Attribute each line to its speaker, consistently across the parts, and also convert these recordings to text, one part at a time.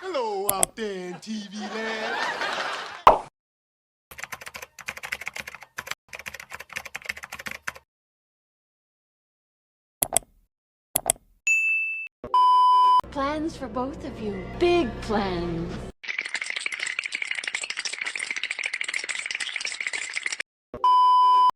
Speaker 1: Hello out there in TV land.
Speaker 2: Plans for both of you. Big plans.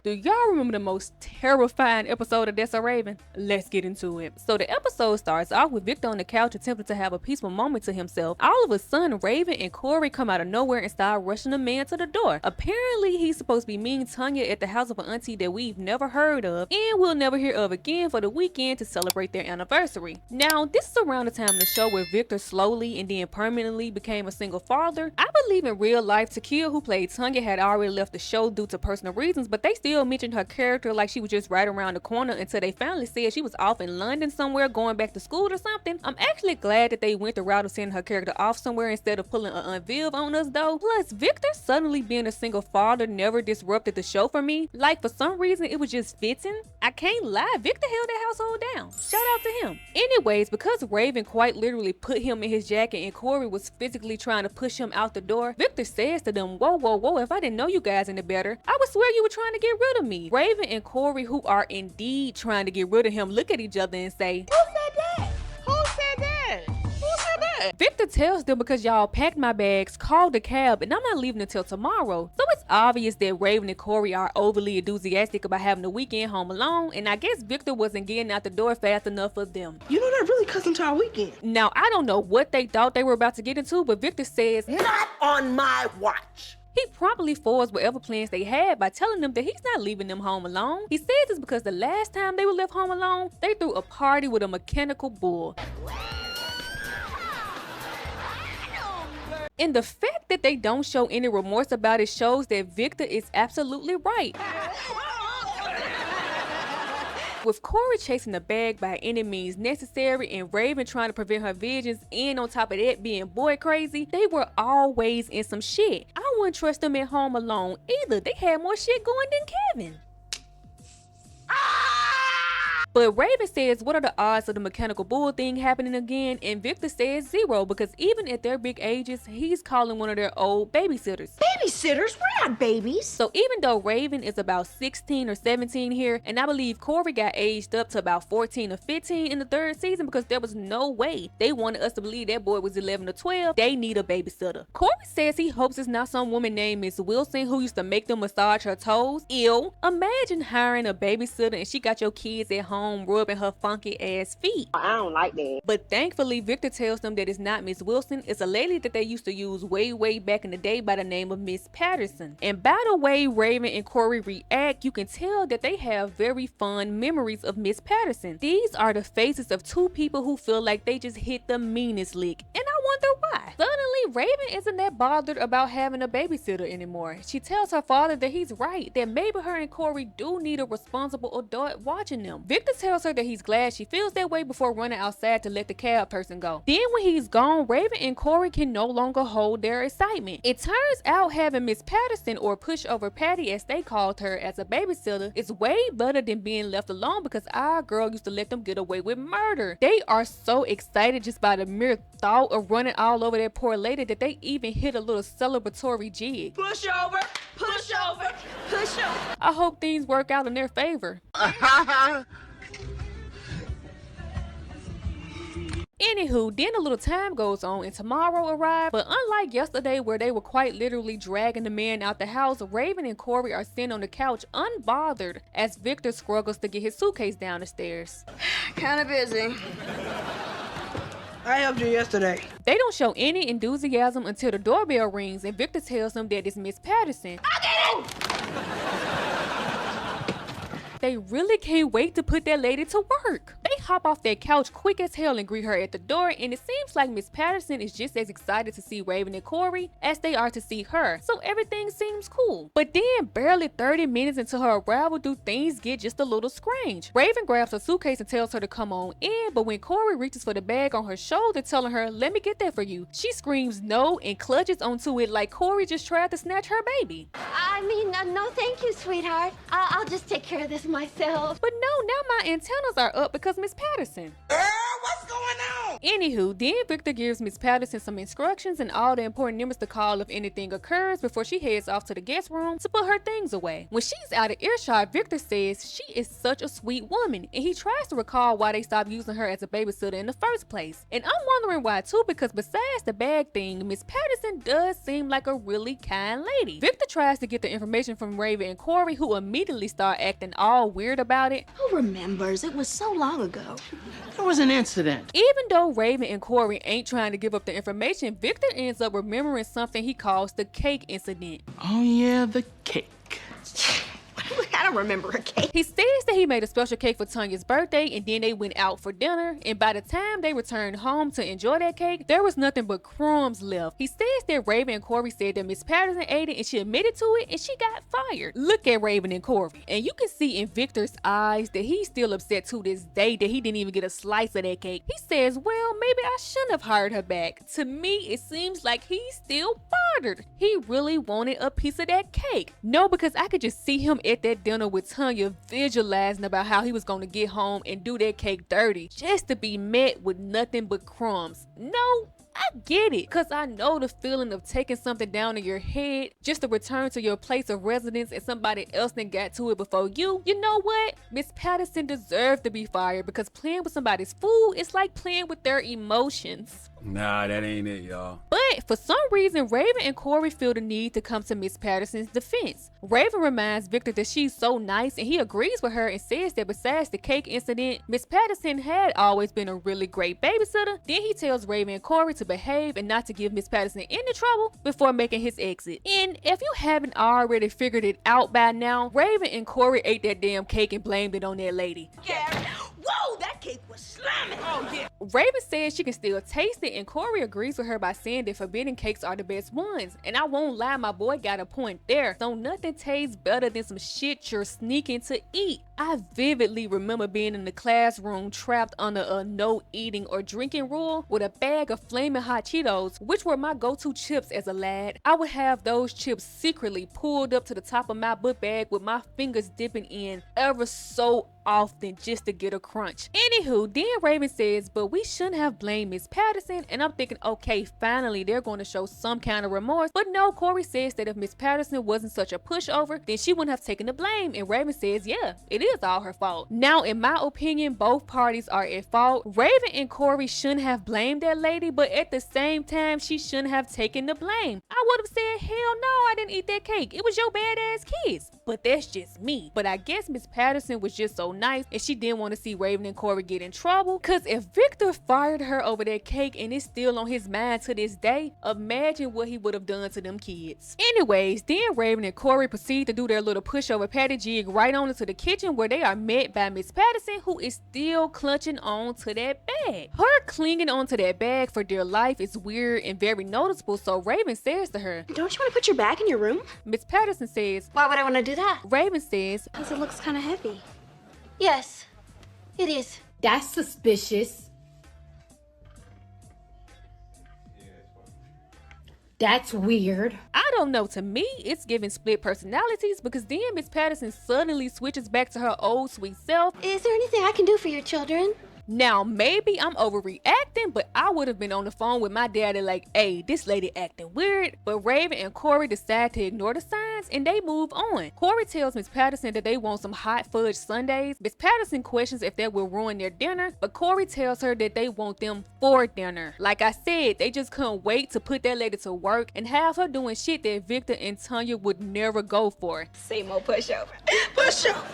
Speaker 3: Do y'all remember the most terrifying episode of That's So Raven? Let's get into it. So the episode starts off with Victor on the couch attempting to have a peaceful moment to himself. All of a sudden, Raven and Cory come out of nowhere and start rushing the man to the door. Apparently, he's supposed to be meeting Tanya at the house of an auntie that we've never heard of and we'll never hear of again for the weekend to celebrate their anniversary. Now, this is around the time in the show where Victor slowly and then permanently became a single father. I believe in real life, Takia, who played Tanya, had already left the show due to personal reasons, but they still mentioned her character like she was just right around the corner until they finally said she was off in London somewhere going back to school or something. I'm actually glad that they went the route of sending her character off somewhere instead of pulling an Aunt Viv on us though. Plus, Victor suddenly being a single father never disrupted the show for me. Like, for some reason it was just fitting. I can't lie, Victor held that household down. Shout out to him. Anyways, because Raven quite literally put him in his jacket and Cory was physically trying to push him out the door, Victor says to them, whoa, if I didn't know you guys any better, I would swear you were trying to get rid of me. Raven and Cory, who are indeed trying to get rid of him, look at each other and say,
Speaker 4: Who said that? Who said that? Who said that?
Speaker 3: Victor tells them, because y'all packed my bags, called the cab, and I'm not leaving until tomorrow. So it's obvious that Raven and Cory are overly enthusiastic about having the weekend home alone, and I guess Victor wasn't getting out the door fast enough for them.
Speaker 4: You know that really cuts into our weekend.
Speaker 3: Now, I don't know what they thought they were about to get into, but Victor says,
Speaker 4: Not on my watch.
Speaker 3: he promptly foils whatever plans they had by telling them that he's not leaving them home alone. He says it's because the last time they were left home alone, they threw a party with a mechanical bull. And the fact that they don't show any remorse about it shows that Victor is absolutely right. With Cory chasing the bag by any means necessary and Raven trying to prevent her visions, and on top of that being boy crazy, they were always in some shit. I wouldn't trust them at home alone either. They had more shit going than Kevin. But Raven says, what are the odds of the mechanical bull thing happening again? And Victor says 0, because even at their big ages, he's calling one of their old babysitters.
Speaker 4: Babysitters? We're not babies.
Speaker 3: So even though Raven is about 16 or 17 here, and I believe Cory got aged up to about 14 or 15 in the 3rd season because there was no way they wanted us to believe that boy was 11 or 12, they need a babysitter. Cory says he hopes it's not some woman named Miss Wilson who used to make them massage her toes. Ew. Imagine hiring a babysitter and she got your kids at home rubbing her funky ass feet.
Speaker 4: I don't like that.
Speaker 3: But thankfully, Victor tells them that it's not Miss Wilson, it's a lady that they used to use way back in the day by the name of Miss Patterson. And by the way Raven and Cory react, you can tell that they have very fond memories of Miss Patterson. These are the faces of two people who feel like they just hit the meanest lick, and I wonder why. Suddenly, Raven isn't that bothered about having a babysitter anymore. She tells her father that he's right, that maybe her and Cory do need a responsible adult watching them. Victor tells her that he's glad she feels that way before running outside to let the cab person go. Then when he's gone, Raven and Cory can no longer hold their excitement. It turns out having Miss Patterson, or Pushover Patty as they called her, as a babysitter is way better than being left alone, because our girl used to let them get away with murder. They are so excited just by the mere thought of running all over that poor lady that they even hit a little celebratory jig.
Speaker 4: Push over, push over, push over.
Speaker 3: I hope things work out in their favor. Anywho, then a little time goes on and tomorrow arrives, but unlike yesterday where they were quite literally dragging the man out the house, Raven and Cory are sitting on the couch unbothered as Victor struggles to get his suitcase down the stairs.
Speaker 4: Kinda busy. I helped you yesterday.
Speaker 3: They don't show any enthusiasm until the doorbell rings and Victor tells them that it's Miss Patterson. They really can't wait to put that lady to work. They hop off that couch quick as hell and greet her at the door, and it seems like Miss Patterson is just as excited to see Raven and Cory as they are to see her, so everything seems cool. But then barely 30 minutes into her arrival do things get just a little strange. Raven grabs her suitcase and tells her to come on in, but when Cory reaches for the bag on her shoulder telling her, let me get that for you, she screams no and clutches onto it like Cory just tried to snatch her baby.
Speaker 2: I mean, no thank you, sweetheart. I'll just take care of this myself.
Speaker 3: But no, now my antennas are up because Miss Patterson.
Speaker 4: Girl, what's going on?
Speaker 3: Anywho, then Victor gives Miss Patterson some instructions and all the important numbers to call if anything occurs before she heads off to the guest room to put her things away. When she's out of earshot, Victor says she is such a sweet woman, and he tries to recall why they stopped using her as a babysitter in the first place. And I'm wondering why too, because besides the bag thing, Miss Patterson does seem like a really kind lady. Victor tries to get the information from Raven and Cory, who immediately start acting all weird about it.
Speaker 5: Who remembers? It was so long ago.
Speaker 4: There was an incident.
Speaker 3: Even though Raven and Cory ain't trying to give up the information, Victor ends up remembering something he calls the cake incident.
Speaker 4: Oh yeah, the cake.
Speaker 5: I don't remember a cake.
Speaker 3: He says that he made a special cake for Tanya's birthday and then they went out for dinner, and by the time they returned home to enjoy that cake, there was nothing but crumbs left. He says that Raven and Cory said that Miss Patterson ate it and she admitted to it and she got fired. Look at Raven and Cory, and you can see in Victor's eyes that he's still upset to this day that he didn't even get a slice of that cake. He says, well, maybe I shouldn't have hired her back. To me, it seems like he's still bothered. He really wanted a piece of that cake. No, because I could just see him at that dinner with Tanya visualizing about how he was going to get home and do that cake dirty just to be met with nothing but crumbs. No, I get it, because I know the feeling of taking something down in your head just to return to your place of residence and somebody else then got to it before you. You know what? Miss Patterson deserved to be fired, because playing with somebody's food is like playing with their emotions.
Speaker 1: Nah, that ain't it, y'all.
Speaker 3: But for some reason, Raven and Cory feel the need to come to Miss Patterson's defense. Raven reminds Victor that she's so nice, and he agrees with her and says that besides the cake incident, Miss Patterson had always been a really great babysitter. Then he tells Raven and Cory to behave and not to give Miss Patterson any trouble before making his exit. And if you haven't already figured it out by now, Raven and Cory ate that damn cake and blamed it on that lady.
Speaker 5: Yeah. Whoa, that cake was slamming. Oh, yeah.
Speaker 3: Raven says she can still taste it, and Cory agrees with her by saying that forbidden cakes are the best ones. And I won't lie, my boy got a point there. So nothing tastes better than some shit you're sneaking to eat. I vividly remember being in the classroom trapped under a no eating or drinking rule with a bag of flaming hot Cheetos, which were my go-to chips as a lad. I would have those chips secretly pulled up to the top of my book bag with my fingers dipping in ever so often just to get a crunch. Anywho, then Raven says, but we shouldn't have blamed Miss Patterson, and I'm thinking, okay, finally they're going to show some kind of remorse. But no, Cory says that if Miss Patterson wasn't such a pushover, then she wouldn't have taken the blame, and Raven says, yeah, it is all her fault. Now, in my opinion, both parties are at fault. Raven and Cory shouldn't have blamed that lady, but at the same time, she shouldn't have taken the blame. I would have said, hell no, I didn't eat that cake. It was your badass kids. But that's just me. But I guess Miss Patterson was just so nice and she didn't want to see Raven and Cory get in trouble, because if Victor fired her over that cake and it's still on his mind to this day, imagine what he would have done to them kids. Anyways, then Raven and Cory proceed to do their little pushover patty jig right on into the kitchen, where they are met by Miss Patterson, who is still clutching on to that bag. Her clinging onto that bag for dear life is weird and very noticeable, so Raven says to her,
Speaker 5: Don't you want to put your bag in your room?
Speaker 3: Miss Patterson says,
Speaker 2: Why would I want to do that?
Speaker 3: Raven says,
Speaker 5: Because it looks kind of heavy.
Speaker 2: Yes, it is.
Speaker 6: That's suspicious. That's weird.
Speaker 3: I don't know, to me, it's giving split personalities, because then Miss Patterson suddenly switches back to her old sweet self.
Speaker 2: Is there anything I can do for your children?
Speaker 3: Now, maybe I'm overreacting, but I would have been on the phone with my daddy like, hey, this lady acting weird. But Raven and Cory decide to ignore the signs and they move on. Cory tells Miss Patterson that they want some hot fudge sundaes. Miss Patterson questions if that will ruin their dinner, but Cory tells her that they want them for dinner. Like I said, they just couldn't wait to put that lady to work and have her doing shit that Victor and Tanya would never go for.
Speaker 5: Same old pushover. Pushover.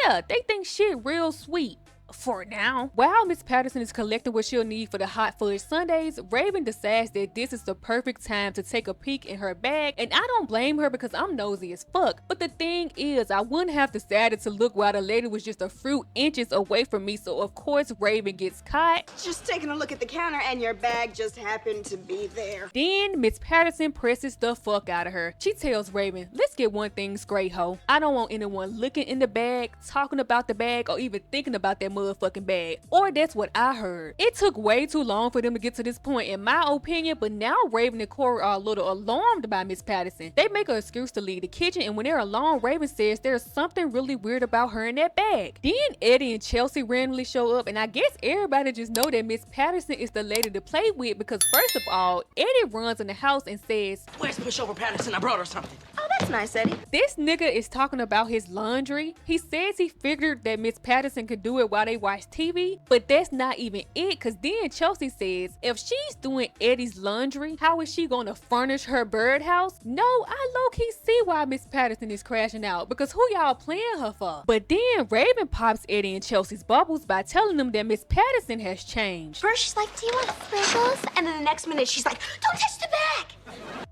Speaker 3: Yeah, they think shit real sweet. For now. While Miss Patterson is collecting what she'll need for the hot fudge sundaes, Raven decides that this is the perfect time to take a peek in her bag, and I don't blame her because I'm nosy as fuck. But the thing is, I wouldn't have decided to look while the lady was just a few inches away from me, so of course Raven gets caught.
Speaker 5: Just taking a look at the counter and your bag just happened to be there.
Speaker 3: Then Miss Patterson presses the fuck out of her. She tells Raven, let's get one thing straight, ho. I don't want anyone looking in the bag, talking about the bag, or even thinking about that motherfucking bag. Or that's what I heard. It took way too long for them to get to this point in my opinion, but now Raven and Cory are a little alarmed by Miss Patterson. They make an excuse to leave the kitchen, and when they're alone, Raven says there's something really weird about her in that bag. Then Eddie and Chelsea randomly show up, and I guess everybody just know that Miss Patterson is the lady to play with because first of all, Eddie runs in the house and says,
Speaker 7: "Where's Pushover Patterson? I brought her something."
Speaker 5: Oh, that's nice, Eddie.
Speaker 3: this nigga is talking about his laundry. He says he figured that Miss Patterson could do it while they watch TV, but that's not even it, cause then Chelsea says if she's doing Eddie's laundry, how is she gonna furnish her birdhouse? No, I low-key see why Miss Patterson is crashing out, because who y'all playing her for? But then Raven pops Eddie and Chelsea's bubbles by telling them that Miss Patterson has changed.
Speaker 2: First she's like, do you want sprinkles? And then the next minute she's like, don't touch the bag.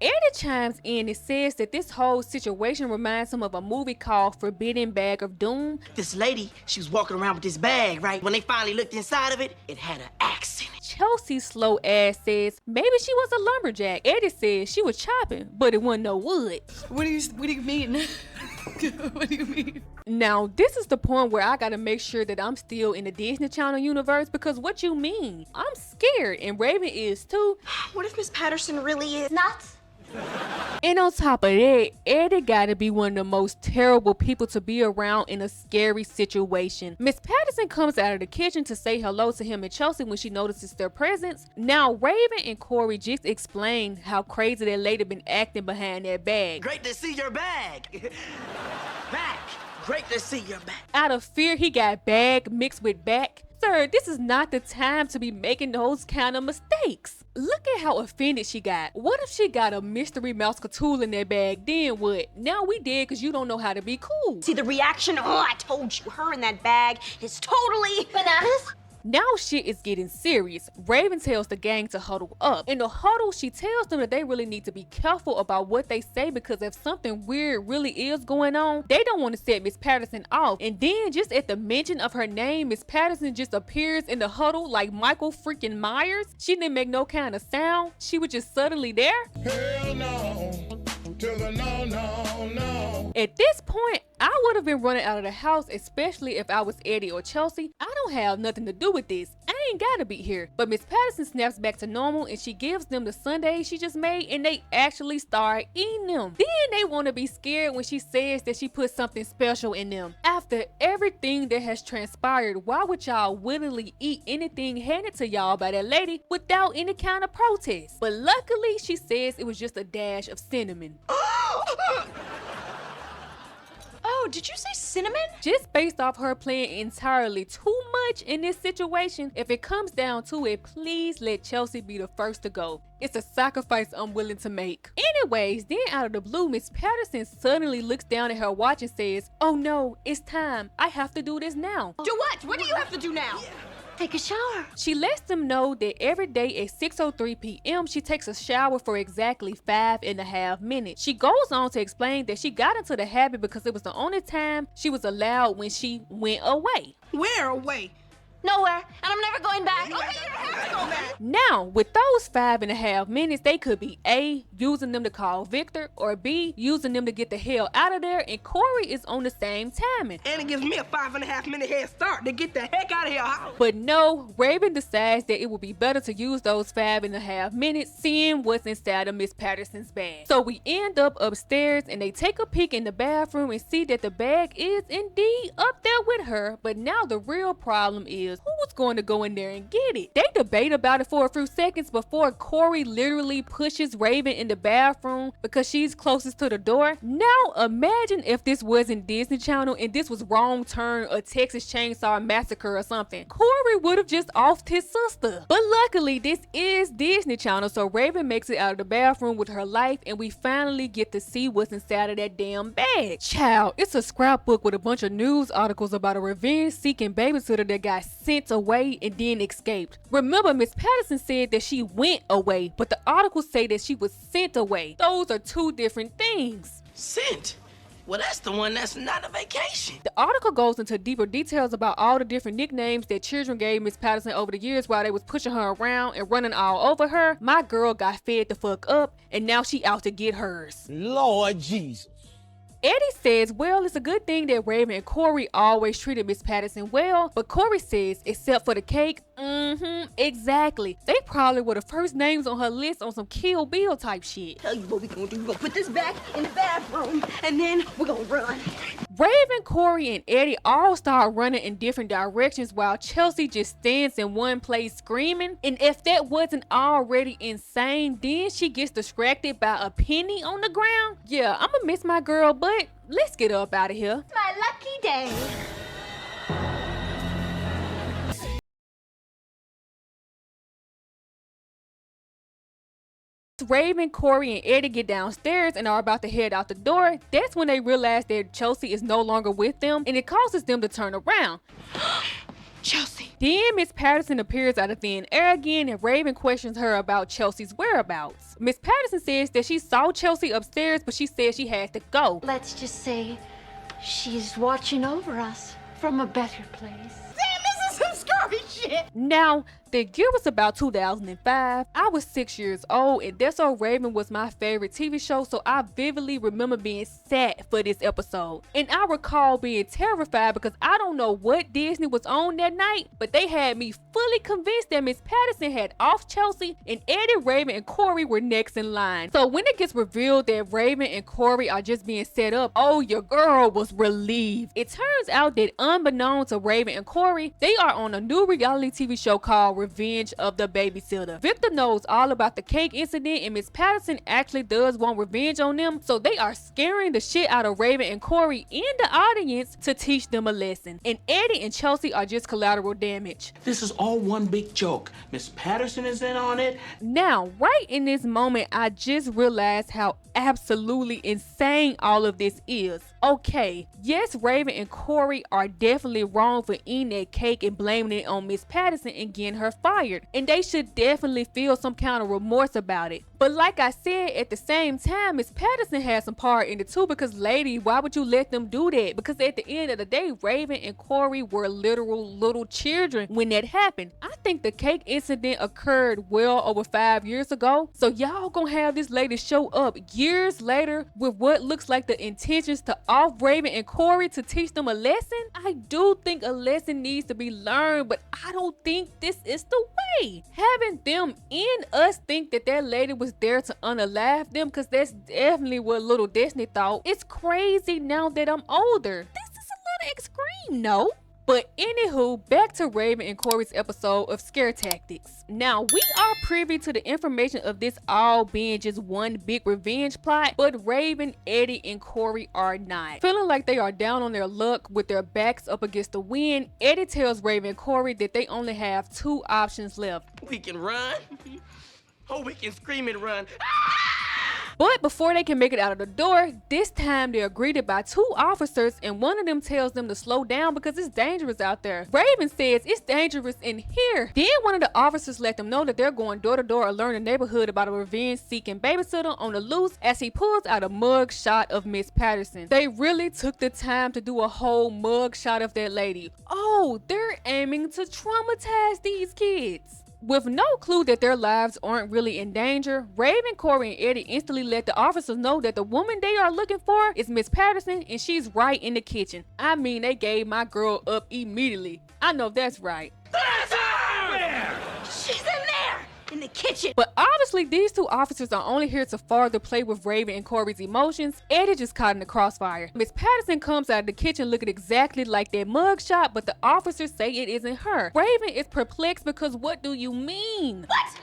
Speaker 3: Eddie chimes in and says that this whole situation reminds him of a movie called Forbidden Bag of Doom.
Speaker 7: This lady, she was walking around with this bag, right? When they finally looked inside of it, it had an axe in it.
Speaker 3: Chelsea's slow ass says maybe she was a lumberjack. Eddie says she was chopping, but it wasn't no wood.
Speaker 7: What do you mean? What do you mean?
Speaker 3: Now, this is the point where I gotta make sure that I'm still in the Disney Channel universe, because what you mean? I'm scared, and Raven is too.
Speaker 5: What if Miss Patterson really is
Speaker 2: Nuts?
Speaker 3: And on top of that, Eddie gotta be one of the most terrible people to be around in a scary situation. Miss Patterson comes out of the kitchen to say hello to him and Chelsea when she notices their presence. Now, Raven and Cory just explained how crazy that lady been acting behind that bag.
Speaker 7: Great to see your bag. Back. Great to see your back.
Speaker 3: Out of fear, he got bag mixed with back. Sir, this is not the time to be making those kind of mistakes. Look at how offended she got. What if she got a mystery mouse tool in that bag? Then what? Now we dead because you don't know how to be cool.
Speaker 5: See the reaction? Oh, I told you, her in that bag is totally
Speaker 2: Bananas?
Speaker 3: Now shit is getting serious. Raven tells the gang to huddle up. In the huddle, she tells them that they really need to be careful about what they say, because if something weird really is going on, they don't want to set Miss Patterson off. And then just at the mention of her name, Miss Patterson just appears in the huddle like Michael freaking Myers. She didn't make no kind of sound. She was just suddenly there.
Speaker 8: Hell no, to the no, no, no.
Speaker 3: At this point, I would have been running out of the house, especially if I was Eddie or Chelsea. I don't have nothing to do with this. I ain't gotta be here. But Miss Patterson snaps back to normal and she gives them the sundaes she just made, and they actually start eating them. Then they want to be scared when she says that she put something special in them. After everything that has transpired, why would y'all willingly eat anything handed to y'all by that lady without any kind of protest? But luckily, she says it was just a dash of cinnamon.
Speaker 5: Oh, did you say cinnamon?
Speaker 3: Just based off her playing entirely too much in this situation, if it comes down to it, please let Chelsea be the first to go. It's a sacrifice I'm willing to make. Anyways, then out of the blue, Miss Patterson suddenly looks down at her watch and says, oh no, it's time. I have to do this now.
Speaker 5: Do what? What do you have to do now?
Speaker 2: Take a shower.
Speaker 3: She lets them know that every day at 6:03 p.m. she takes a shower for exactly 5.5 minutes. She goes on to explain that she got into the habit because it was the only time she was allowed when she went away.
Speaker 4: Where away?
Speaker 2: Nowhere. And I'm never going back.
Speaker 4: Okay, you don't have to go back.
Speaker 3: Now, with those 5.5 minutes, they could be A, using them to call Victor, or B, using them to get the hell out of there, and Cory is on the same timing.
Speaker 4: And it gives me a 5.5 minute head start to get the heck out of here.
Speaker 3: But no, Raven decides that it would be better to use those 5.5 minutes seeing what's inside of Miss Patterson's bag. So we end up upstairs and they take a peek in the bathroom and see that the bag is indeed up there with her. But now the real problem is, who's going to go in there and get it? They debate about it for a few seconds before Cory literally pushes Raven in the bathroom because she's closest to the door. Now imagine if this wasn't Disney Channel and this was Wrong Turn or Texas Chainsaw Massacre or something. Cory would have just offed his sister. But luckily this is Disney Channel, so Raven makes it out of the bathroom with her life and we finally get to see what's inside of that damn bag. Child, it's a scrapbook with a bunch of news articles about a revenge-seeking babysitter that got sent away and then escaped. Remember, Miss Patterson said that she went away, but the articles say that she was sent away. Those are two different things.
Speaker 7: Sent? Well, that's the one that's not a vacation.
Speaker 3: The article goes into deeper details about all the different nicknames that children gave Miss Patterson over the years while they was pushing her around and running all over her. My girl got fed the fuck up and now she out to get hers.
Speaker 9: Lord Jesus.
Speaker 3: Eddie says, well, it's a good thing that Raven and Cory always treated Miss Patterson well, but Cory says, except for the cake. Exactly. They probably were the first names on her list on some Kill Bill type shit.
Speaker 5: Tell you what we gonna do. We're gonna put this back in the bathroom, and then we're gonna run.
Speaker 3: Raven, Cory, and Eddie all start running in different directions while Chelsea just stands in one place screaming. And if that wasn't already insane, then she gets distracted by a penny on the ground. Yeah, I'ma miss my girl, but let's get up out of here.
Speaker 2: My lucky day.
Speaker 3: Raven, Cory, and Eddie get downstairs and are about to head out the door. That's when they realize that Chelsea is no longer with them, and it causes them to turn around.
Speaker 5: Chelsea.
Speaker 3: Then Miss Patterson appears out of thin air again, and Raven questions her about Chelsea's whereabouts. Miss Patterson says that she saw Chelsea upstairs, but she said she had to go.
Speaker 2: Let's just say she's watching over us from a better place.
Speaker 5: Damn, this is some scary shit.
Speaker 3: Now, the year was about 2005. I was 6 years old, and That's So Raven was my favorite TV show, so I vividly remember being sad for this episode. And I recall being terrified because I don't know what Disney was on that night, but they had me fully convinced that Miss Patterson had off Chelsea, and Eddie, Raven, and Cory were next in line. So when it gets revealed that Raven and Cory are just being set up, oh, your girl was relieved. It turns out that unbeknown to Raven and Cory, they are on a new reality TV show called Revenge of the Babysitter. Victor knows all about the cake incident, and Miss Patterson actually does want revenge on them, so they are scaring the shit out of Raven and Cory in the audience to teach them a lesson. And Eddie and Chelsea are just collateral damage.
Speaker 7: This is all one big joke. Miss Patterson is in on it.
Speaker 3: Now, right in this moment, I just realized how absolutely insane all of this is. Okay, yes, Raven and Cory are definitely wrong for eating that cake and blaming it on Miss Patterson and getting her fired, and they should definitely feel some kind of remorse about it. But like I said, at the same time, Miss Patterson has some part in it too, because lady, why would you let them do that? Because at the end of the day, Raven and Cory were literal little children when that happened. I think the cake incident occurred well over 5 years ago, so y'all gonna have this lady show up years later with what looks like the intentions to off Raven and Cory to teach them a lesson? I do think a lesson needs to be learned, but I don't think this is the way. Having them and us think that that lady was there to unalive them, because that's definitely what little Destiny thought. It's crazy now that I'm older. This is a little extreme, no? But anywho, back to Raven and Cory's episode of Scare Tactics. Now, we are privy to the information of this all being just one big revenge plot, but Raven, Eddie, and Cory are not. Feeling like they are down on their luck with their backs up against the wind, Eddie tells Raven and Cory that they only have 2 options left.
Speaker 7: We can run, or we can scream and run.
Speaker 3: But before they can make it out of the door, this time they're greeted by 2 officers, and one of them tells them to slow down because it's dangerous out there. Raven says it's dangerous in here. Then one of the officers let them know that they're going door to door alert in the neighborhood about a revenge-seeking babysitter on the loose as he pulls out a mug shot of Miss Patterson. They really took the time to do a whole mug shot of that lady. Oh, they're aiming to traumatize these kids. With no clue that their lives aren't really in danger, Raven, Cory, and Eddie instantly let the officers know that the woman they are looking for is Miss Patterson, and she's right in the kitchen. I mean, they gave my girl up immediately. I know that's right.
Speaker 5: She's in there, in the kitchen.
Speaker 3: But obviously, these 2 officers are only here to further play with Raven and Cory's emotions. Eddie just caught in the crossfire. Miss Patterson comes out of the kitchen looking exactly like that mugshot, but the officers say it isn't her. Raven is perplexed because what do you mean?
Speaker 5: What?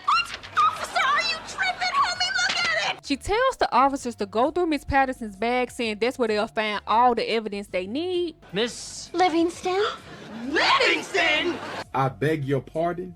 Speaker 5: Officer, are you tripping, homie? Look at it.
Speaker 3: She tells the officers to go through Miss Patterson's bag, saying that's where they'll find all the evidence they need.
Speaker 7: Miss
Speaker 2: Livingston?
Speaker 5: Livingston!
Speaker 8: I beg your pardon.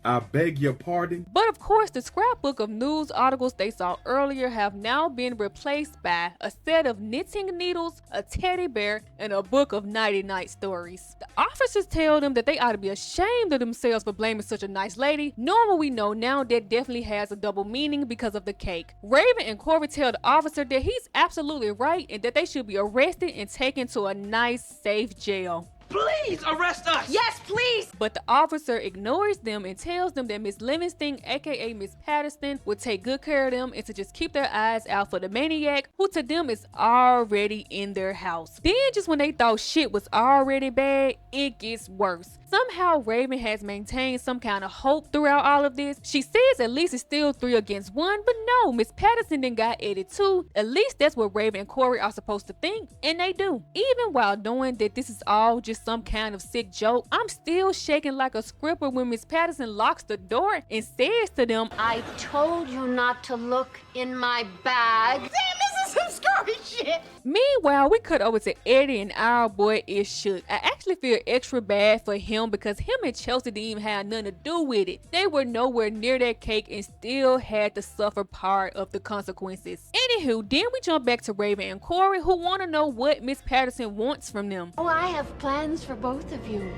Speaker 8: I beg your pardon.
Speaker 3: But of course, the scrapbook of news articles they saw earlier have now been replaced by a set of knitting needles, a teddy bear, and a book of nighty-night stories. The officers tell them that they ought to be ashamed of themselves for blaming such a nice lady. Knowing what we know now, that definitely has a double meaning because of the cake. Raven and Cory tell the officer that he's absolutely right and that they should be arrested and taken to a nice, safe jail.
Speaker 7: Please arrest us.
Speaker 5: Yes, please.
Speaker 3: But the officer ignores them and tells them that Miss Livingston, aka Miss Patterson, will take good care of them and to just keep their eyes out for the maniac, who to them is already in their house. Then just when they thought shit was already bad, it gets worse. Somehow Raven has maintained some kind of hope throughout all of this. She says at least it's still 3 against 1, but no, Miss Patterson then got added too. At least that's what Raven and Cory are supposed to think, and they do. Even while knowing that this is all just some kind of sick joke, I'm still shaking like a scripper when Miss Patterson locks the door and says to them,
Speaker 2: I told you not to look in my bag.
Speaker 7: Damn, this is some scary shit.
Speaker 3: Meanwhile, we cut over to Eddie and our boy is shook. I actually feel extra bad for him because him and Chelsea didn't even have nothing to do with it. They were nowhere near that cake and still had to suffer part of the consequences. Anywho, then we jump back to Raven and Cory, who want to know what Miss Patterson wants from them.
Speaker 2: Oh, I have plans for both of you.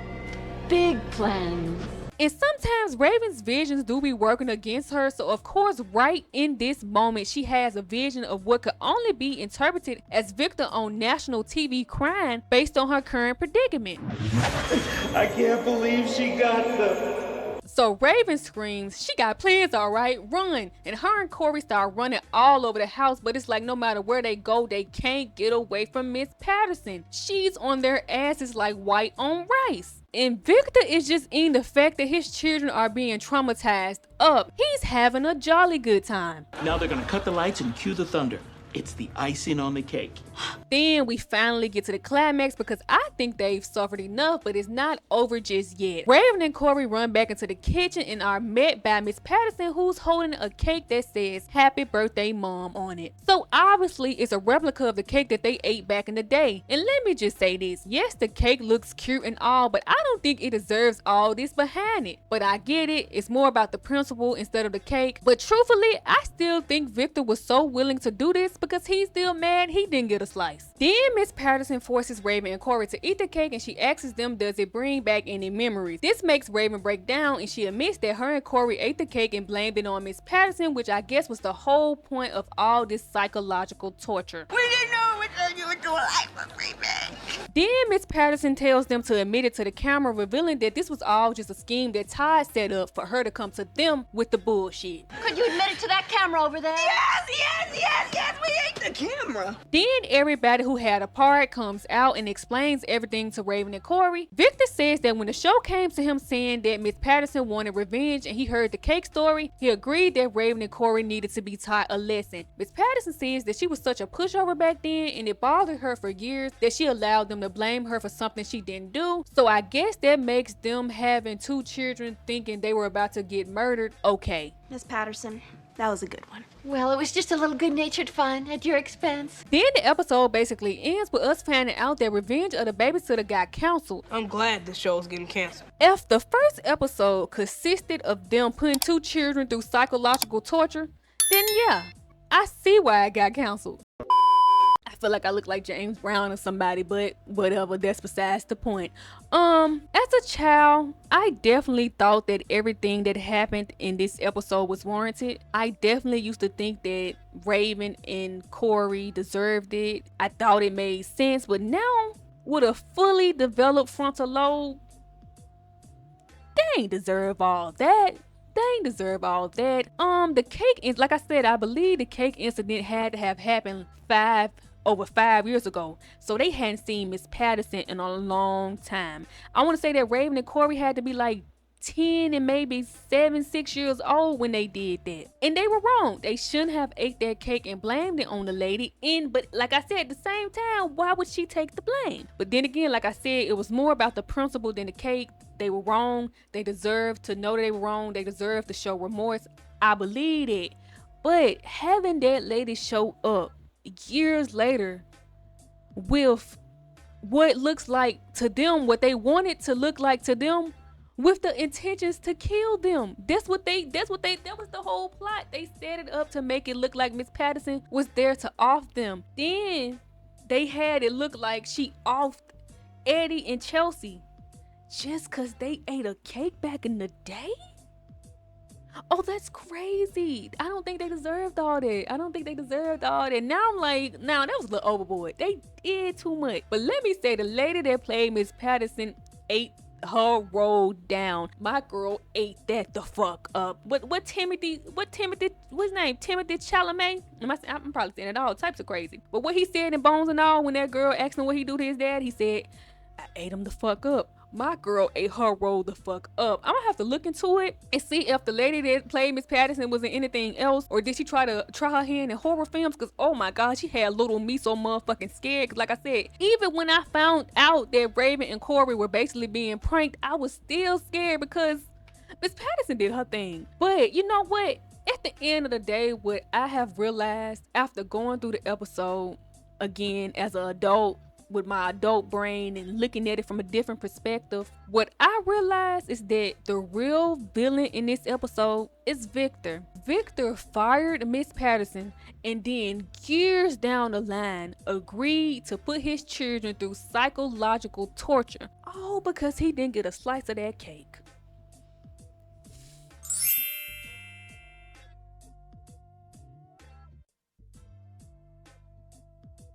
Speaker 2: Big plans.
Speaker 3: And sometimes Raven's visions do be working against her, so of course right in this moment she has a vision of what could only be interpreted as Victor on national TV crying based on her current predicament.
Speaker 9: I can't believe she got them.
Speaker 3: So Raven screams, she got plans, alright, run. And her and Cory start running all over the house, but it's like no matter where they go, they can't get away from Miss Patterson. She's on their asses like white on rice. And Victor is just in the fact that his children are being traumatized up. He's having a jolly good time.
Speaker 9: Now they're gonna cut the lights and cue the thunder. It's the icing on the cake.
Speaker 3: Then we finally get to the climax because I think they've suffered enough, but it's not over just yet. Raven and Cory run back into the kitchen and are met by Miss Patterson, who's holding a cake that says "Happy Birthday Mom" on it. So obviously it's a replica of the cake that they ate back in the day. And let me just say this, yes, the cake looks cute and all, but I don't think it deserves all this behind it. But I get it, it's more about the principle instead of the cake. But truthfully, I still think Victor was so willing to do this because he's still mad he didn't get a slice. Then Miss Patterson forces Raven and Cory to eat the cake and she asks them does it bring back any memories. This makes Raven break down and she admits that her and Cory ate the cake and blamed it on Miss Patterson, which I guess was the whole point of all this psychological torture.
Speaker 7: We didn't know what you were doing. I was Raven.
Speaker 3: Then Miss Patterson tells them to admit it to the camera, revealing that this was all just a scheme that Todd set up for her to come to them with the bullshit.
Speaker 2: Could you admit it to that camera over there?
Speaker 7: Yes, we ate the camera.
Speaker 3: Then everybody who had a part comes out and explains everything to Raven and Cory. Victor says that when the show came to him saying that Miss Patterson wanted revenge and he heard the cake story, he agreed that Raven and Cory needed to be taught a lesson. Miss Patterson says that she was such a pushover back then and it bothered her for years that she allowed them to blame her for something she didn't do. So I guess that makes them having 2 children thinking they were about to get murdered okay.
Speaker 5: Miss Patterson, that was a good one.
Speaker 2: Well, it was just a little good-natured fun at your expense.
Speaker 3: Then the episode basically ends with us finding out that Revenge of the Babysitter got canceled.
Speaker 4: I'm glad the show's getting canceled.
Speaker 3: If the first episode consisted of them putting 2 children through psychological torture, then yeah, I see why it got canceled. I feel like I look like James Brown or somebody, but whatever, that's besides the point. As a child, I definitely thought that everything that happened in this episode was warranted. I definitely used to think that Raven and Cory deserved it. I thought it made sense, but now with a fully developed frontal lobe, they ain't deserve all that. They ain't deserve all that. The cake, like I said, I believe the cake incident had to have happened over 5 years ago, so they hadn't seen Miss Patterson in a long time. I want to say that Raven and Cory had to be like 10 and maybe 6 years old when they did that, and they were wrong. They shouldn't have ate that cake and blamed it on the lady. But like I said, at the same time, why would she take the blame? But then again, like I said, it was more about the principle than the cake. They were wrong. They deserved to know that they were wrong. They deserved to show remorse. I believe it. But having that lady show up years later with what looks like to them, what they wanted to look like to them, with the intentions to kill them. That was the whole plot. They set it up to make it look like Miss Patterson was there to off them. Then they had it look like she offed Eddie and Chelsea just cause they ate a cake back in the day. Oh, that's crazy. I don't think they deserved all that. I don't think they deserved all that. Now I'm like, now that was a little overboard. They did too much. But let me say, the lady that played Miss Patterson ate her role down. My girl ate that the fuck up. What's his name? Timothy Chalamet? I'm probably saying it all types of crazy. But what he said in Bones and All, when that girl asked him what he do to his dad, he said, I ate him the fuck up. My girl ate her role the fuck up. I'm gonna have to look into it and see if the lady that played Miss Patterson was in anything else, or did she try her hand in horror films? Cause oh my god, she had little me so motherfucking scared. Cause like I said, even when I found out that Raven and Cory were basically being pranked, I was still scared because Miss Patterson did her thing. But you know what? At the end of the day, what I have realized after going through the episode again as an adult, with my adult brain and looking at it from a different perspective, what I realized is that the real villain in this episode is Victor. Victor fired Miss Patterson and then years down the line agreed to put his children through psychological torture, all because he didn't get a slice of that cake.